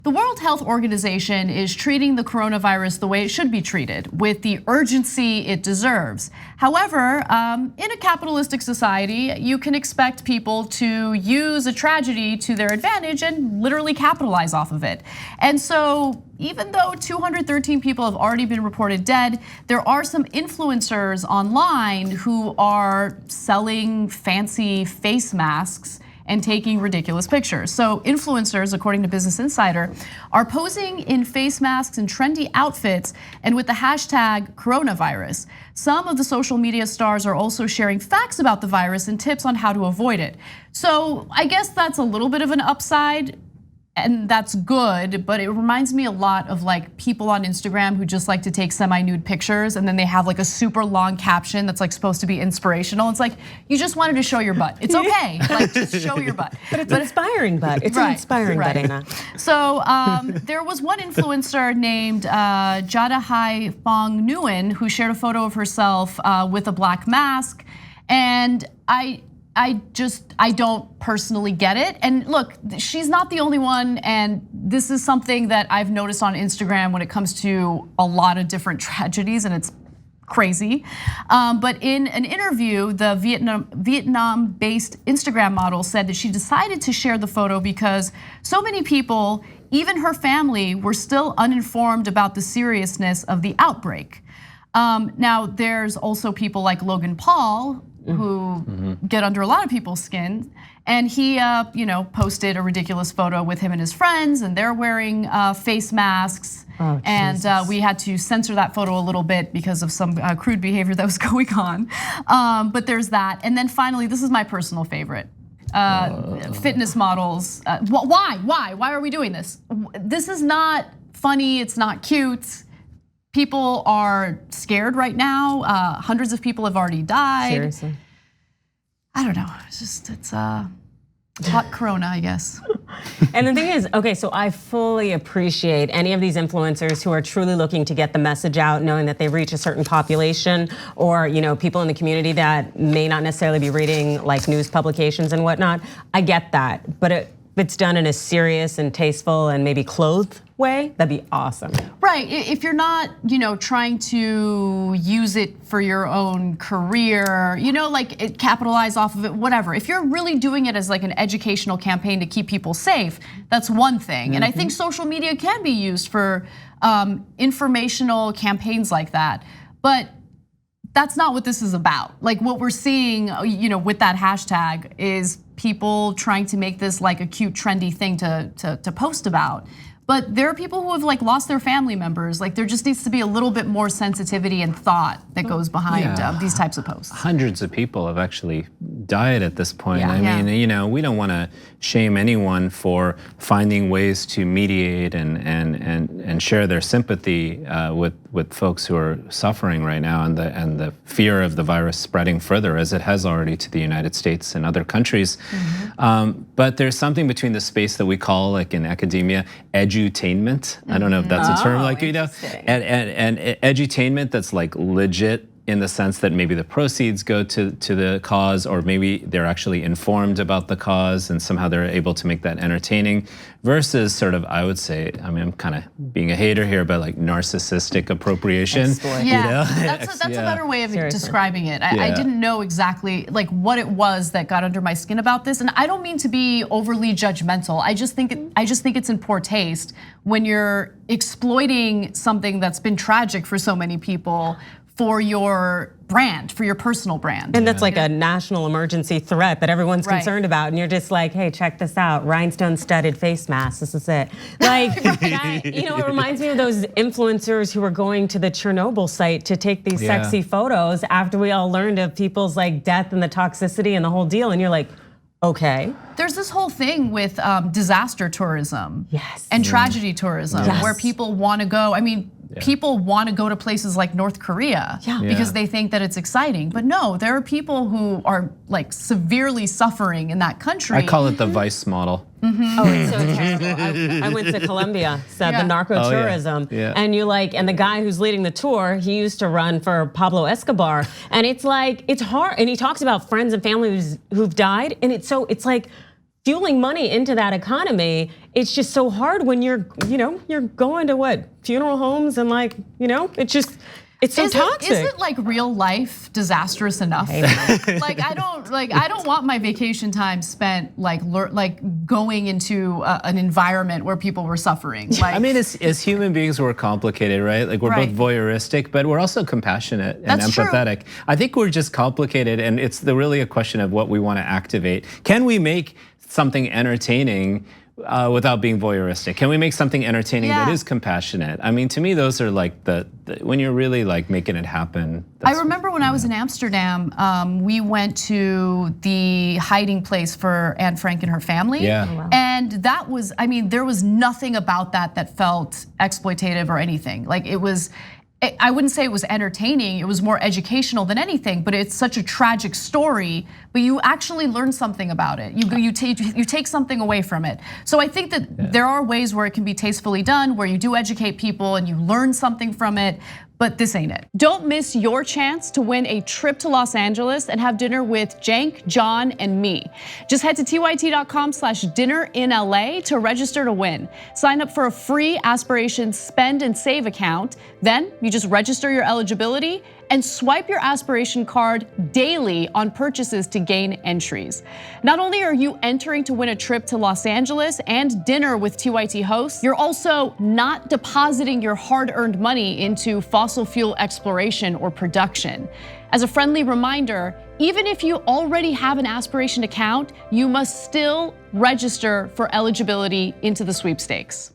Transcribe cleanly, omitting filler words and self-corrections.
The World Health Organization is treating the coronavirus the way it should be treated, with the urgency it deserves. However, in a capitalistic society, you can expect people to use a tragedy to their advantage and literally capitalize off of it. And so, even though 213 people have already been reported dead, there are some influencers online who are selling fancy face masks and taking ridiculous pictures. So influencers, according to Business Insider, are posing in face masks and trendy outfits and with the hashtag coronavirus. Some of the social media stars are also sharing facts about the virus and tips on how to avoid it. So I guess that's a little bit of an upside. And that's good, but it reminds me a lot of like people on Instagram who just like to take semi-nude pictures and then they have like a super long caption that's like supposed to be inspirational. It's like, you just wanted to show your butt. It's okay, like just show your butt. But it's inspiring butt. It's an inspiring butt, Anna. So there was one influencer named Jadahai Fong Nguyen who shared a photo of herself with a black mask. And I don't personally get it. And look, she's not the only one. And this is something that I've noticed on Instagram when it comes to a lot of different tragedies, and it's crazy. But in an interview, the Vietnam-based Instagram model said that she decided to share the photo because so many people, even her family, were still uninformed about the seriousness of the outbreak. Now, there's also people like Logan Paul, who get under a lot of people's skin, and he, posted a ridiculous photo with him and his friends, and they're wearing face masks. Oh, and we had to censor that photo a little bit because of some crude behavior that was going on. But there's that, and then finally, this is my personal favorite. Fitness models. Why are we doing this? This is not funny. It's not cute. People are scared right now. Hundreds of people have already died. Seriously. I don't know. It's hot corona, I guess. And the thing is, okay, so I fully appreciate any of these influencers who are truly looking to get the message out, knowing that they reach a certain population, or people in the community that may not necessarily be reading like news publications and whatnot. I get that, but if it's done in a serious and tasteful and maybe clothed way, that'd be awesome. Right, if you're not, trying to use it for your own career, like capitalize off of it, whatever. If you're really doing it as like an educational campaign to keep people safe, that's one thing. And I think social media can be used for informational campaigns like that. But that's not what this is about. Like what we're seeing, with that hashtag is people trying to make this like a cute, trendy thing to post about. But there are people who have like lost their family members. Like there just needs to be a little bit more sensitivity and thought that goes behind these types of posts. Hundreds of people have actually died at this point. I mean, we don't want to shame anyone for finding ways to mediate and share their sympathy with folks who are suffering right now, and the fear of the virus spreading further as it has already to the United States and other countries. But there's something between the space that we call, like in academia, edutainment. I don't know if that's a term, like and edutainment that's like legit in the sense that maybe the proceeds go to the cause, or maybe they're actually informed about the cause and somehow they're able to make that entertaining, versus sort of, I would say, I mean, I'm kind of being a hater here, but like narcissistic appropriation. Yeah, that's a better way of describing it. I didn't know exactly like what it was that got under my skin about this, and I don't mean to be overly judgmental. I just think it's in poor taste when you're exploiting something that's been tragic for so many people for your brand, for your personal brand. And that's like a national emergency threat that everyone's concerned about. And you're just like, hey, check this out. Rhinestone studded face mask, this is it. Like, that, it reminds me of those influencers who were going to the Chernobyl site to take these sexy photos after we all learned of people's like death and the toxicity and the whole deal. And you're like, okay. There's this whole thing with disaster tourism and tragedy tourism where people wanna go. I mean, people want to go to places like North Korea because they think that it's exciting. But no, there are people who are like severely suffering in that country. I call it the Vice model. Oh, it's so terrible. I went to Colombia, said the narco tourism, and and the guy who's leading the tour, he used to run for Pablo Escobar, and it's like, it's hard. And he talks about friends and families who've died, and it's like, fueling money into that economy. It's just so hard when you're going to what, funeral homes and like, it's so toxic. Is it like real life disastrous enough? Like I don't want my vacation time spent like going into an environment where people were suffering. Like, I mean, as human beings, we're complicated, right? Like we're both voyeuristic, but we're also compassionate and empathetic. True. I think we're just complicated, and it's really a question of what we want to activate. Can we make something entertaining without being voyeuristic? Can we make something entertaining that is compassionate? I mean, to me, those are like the when you're really like making it happen. I remember when I was in Amsterdam, we went to the hiding place for Anne Frank and her family. Yeah. Oh, wow. And that was, I mean, there was nothing about that felt exploitative or anything. Like it was, I wouldn't say it was entertaining, it was more educational than anything, but it's such a tragic story, but you actually learn something about it. You take something away from it. So I think that there are ways where it can be tastefully done, where you do educate people and you learn something from it, but this ain't it. Don't miss your chance to win a trip to Los Angeles and have dinner with Cenk, John, and me. Just head to tyt.com/dinnerinla to register to win. Sign up for a free Aspiration spend and save account. Then you just register your eligibility and swipe your Aspiration card daily on purchases to gain entries. Not only are you entering to win a trip to Los Angeles and dinner with TYT hosts, you're also not depositing your hard-earned money into fossil fuel exploration or production. As a friendly reminder, even if you already have an Aspiration account, you must still register for eligibility into the sweepstakes.